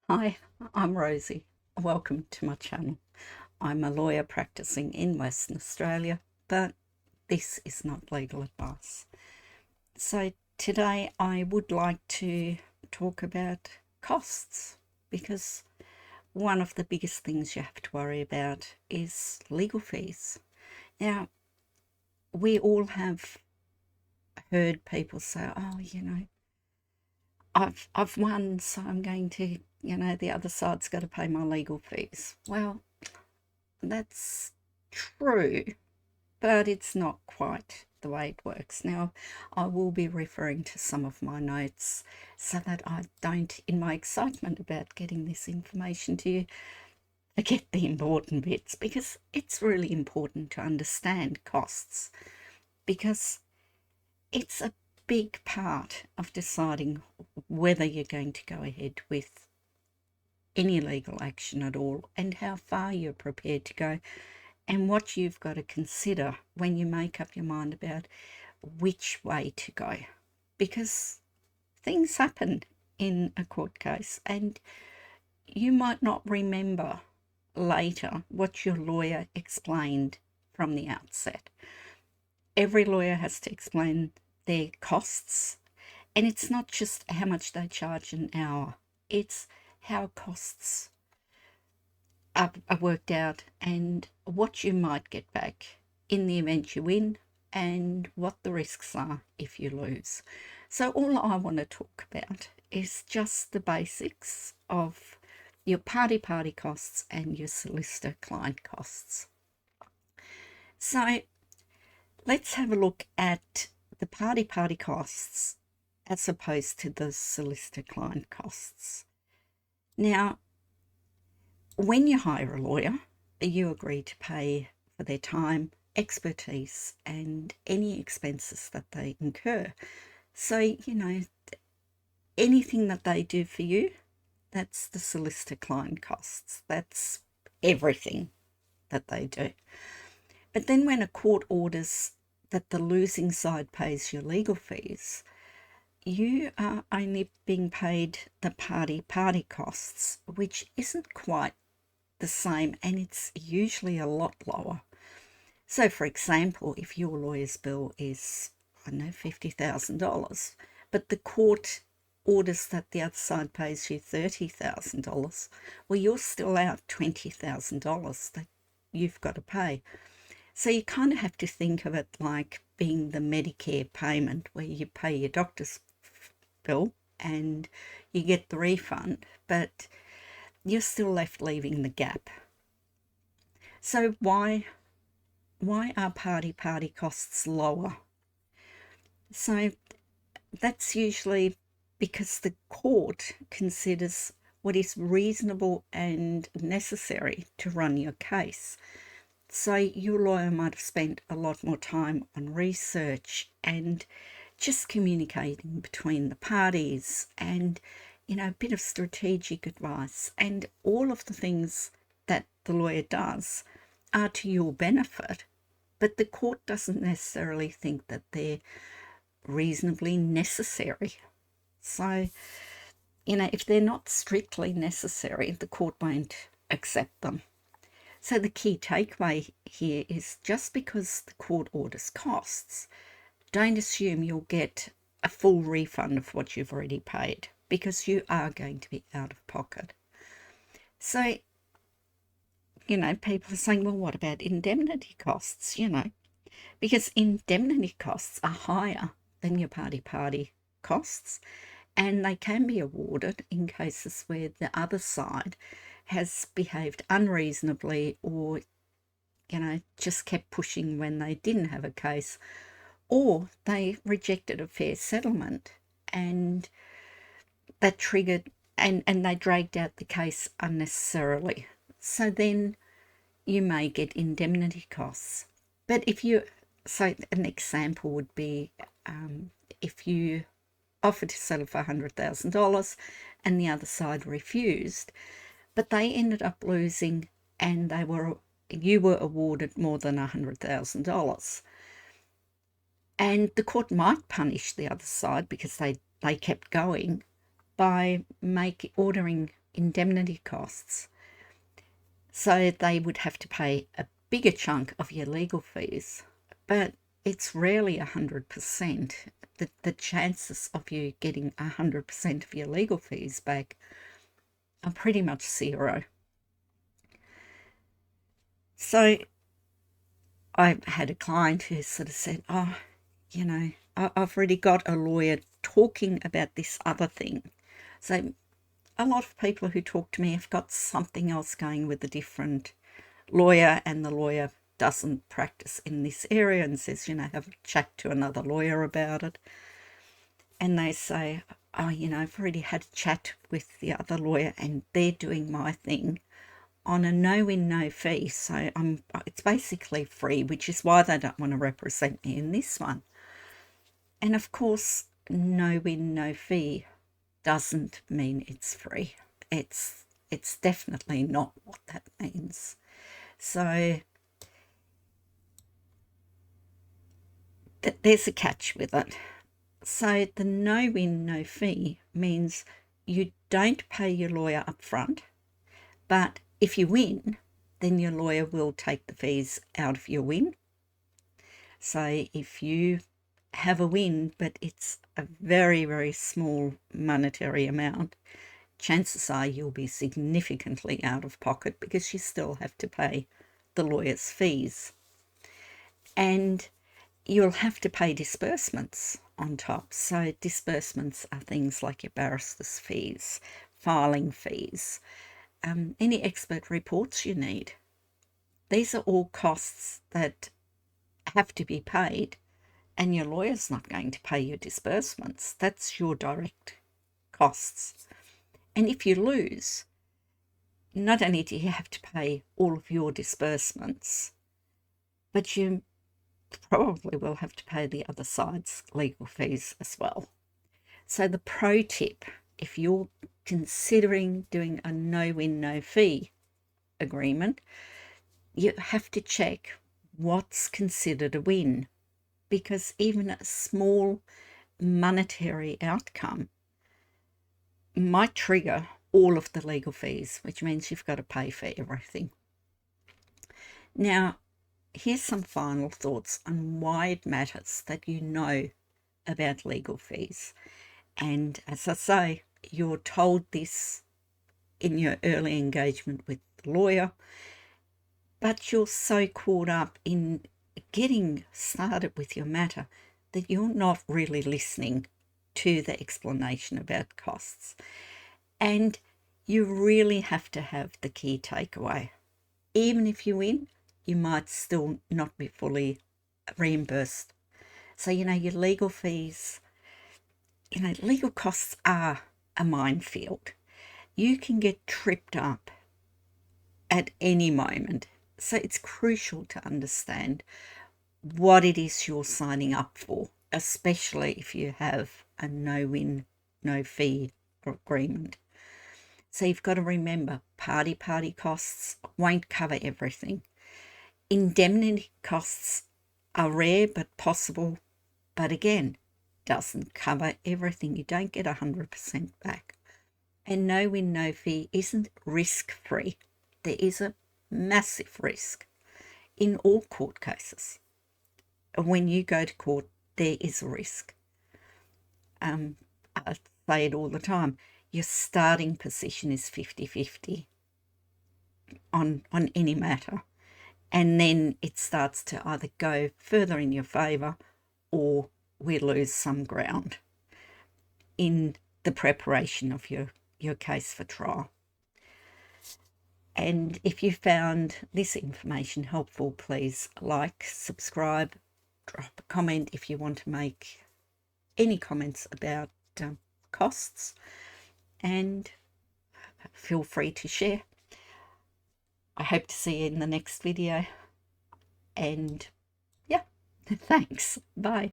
Hi, I'm Rosie. Welcome to my channel. I'm a lawyer practicing in Western Australia, but this is not legal advice. So today I would like to talk about costs because one of the biggest things you have to worry about is legal fees. Now, we all have heard people say, oh, I've won, so I'm going to, the other side's got to pay my legal fees. Well, that's true, but it's not quite the way it works. Now, I will be referring to some of my notes so that I don't, in my excitement about getting this information to you, forget the important bits because it's really important to understand costs because it's a big part of deciding whether you're going to go ahead with any legal action at all and how far you're prepared to go and what you've got to consider when you make up your mind about which way to go. Because things happen in a court case and you might not remember later what your lawyer explained from the outset. Every lawyer has to explain their costs, and it's not just how much they charge an hour, it's how costs are worked out and what you might get back in the event you win and what the risks are if you lose. So all I want to talk about is just the basics of your party costs and your solicitor client costs. So let's have a look at the party costs as opposed to the solicitor client costs. Now, when you hire a lawyer, you agree to pay for their time, expertise, and any expenses that they incur. So, anything that they do for you, that's the solicitor client costs. That's everything that they do. But then when a court orders that the losing side pays your legal fees, you are only being paid the party costs, which isn't quite the same, and it's usually a lot lower. So, for example, if your lawyer's bill is, I don't know, $50,000, but the court orders that the other side pays you $30,000, well, you're still out $20,000 that you've got to pay. So you kind of have to think of it like being the Medicare payment where you pay your doctor's bill and you get the refund, but you're still left leaving the gap. So why are party costs lower? So that's usually because the court considers what is reasonable and necessary to run your case. So your lawyer might have spent a lot more time on research and just communicating between the parties and, a bit of strategic advice, and all of the things that the lawyer does are to your benefit, but the court doesn't necessarily think that they're reasonably necessary. So, if they're not strictly necessary, the court won't accept them. So the key takeaway here is just because the court orders costs, don't assume you'll get a full refund of what you've already paid because you are going to be out of pocket. So, people are saying, well, what about indemnity costs? Because indemnity costs are higher than your party costs, and they can be awarded in cases where the other side has behaved unreasonably or, just kept pushing when they didn't have a case, or they rejected a fair settlement and that triggered and they dragged out the case unnecessarily. So then you may get indemnity costs. But so an example would be if you offered to settle for $100,000 and the other side refused, but they ended up losing and you were awarded more than $100,000. And the court might punish the other side because they kept going by ordering indemnity costs. So they would have to pay a bigger chunk of your legal fees, but it's rarely 100%. The chances of you getting 100% of your legal fees back are pretty much zero. So I had a client who sort of said, oh, you know, I've already got a lawyer talking about this other thing. So a lot of people who talk to me have got something else going with a different lawyer, and the lawyer doesn't practice in this area and says, you know, have a chat to another lawyer about it. And they say, oh, you know, I've already had a chat with the other lawyer and they're doing my thing on a no-win, no-fee. So it's basically free, which is why they don't want to represent me in this one. And of course, no-win, no-fee doesn't mean it's free. It's definitely not what that means. So there's a catch with it. So the no-win, no-fee means you don't pay your lawyer up front, but if you win, then your lawyer will take the fees out of your win. So if you have a win, but it's a very, very small monetary amount, chances are you'll be significantly out of pocket because you still have to pay the lawyer's fees. And you'll have to pay disbursements on top. So disbursements are things like your barrister's fees, filing fees, any expert reports you need. These are all costs that have to be paid, and your lawyer's not going to pay your disbursements. That's your direct costs. And if you lose, not only do you have to pay all of your disbursements, but you probably will have to pay the other side's legal fees as well. So the pro tip, if you're considering doing a no-win, no-fee agreement, you have to check what's considered a win, because even a small monetary outcome might trigger all of the legal fees, which means you've got to pay for everything. Now, here's some final thoughts on why it matters that you know about legal fees. And as I say, you're told this in your early engagement with the lawyer, but you're so caught up in getting started with your matter that you're not really listening to the explanation about costs. And you really have to have the key takeaway. Even if you win, you might still not be fully reimbursed. So, you know, your legal fees, you know, legal costs are a minefield. You can get tripped up at any moment. So it's crucial to understand what it is you're signing up for, especially if you have a no-win, no-fee agreement. So you've got to remember, party costs won't cover everything. Indemnity costs are rare but possible, but again, doesn't cover everything. You don't get 100% back. And no-win, no-fee isn't risk-free. There is a massive risk in all court cases. When you go to court, there is a risk. I say it all the time. Your starting position is 50-50 on any matter. And then it starts to either go further in your favour or we lose some ground in the preparation of your case for trial. And if you found this information helpful, please like, subscribe, drop a comment if you want to make any comments about costs, and feel free to share. I hope to see you in the next video, and yeah, thanks. Bye.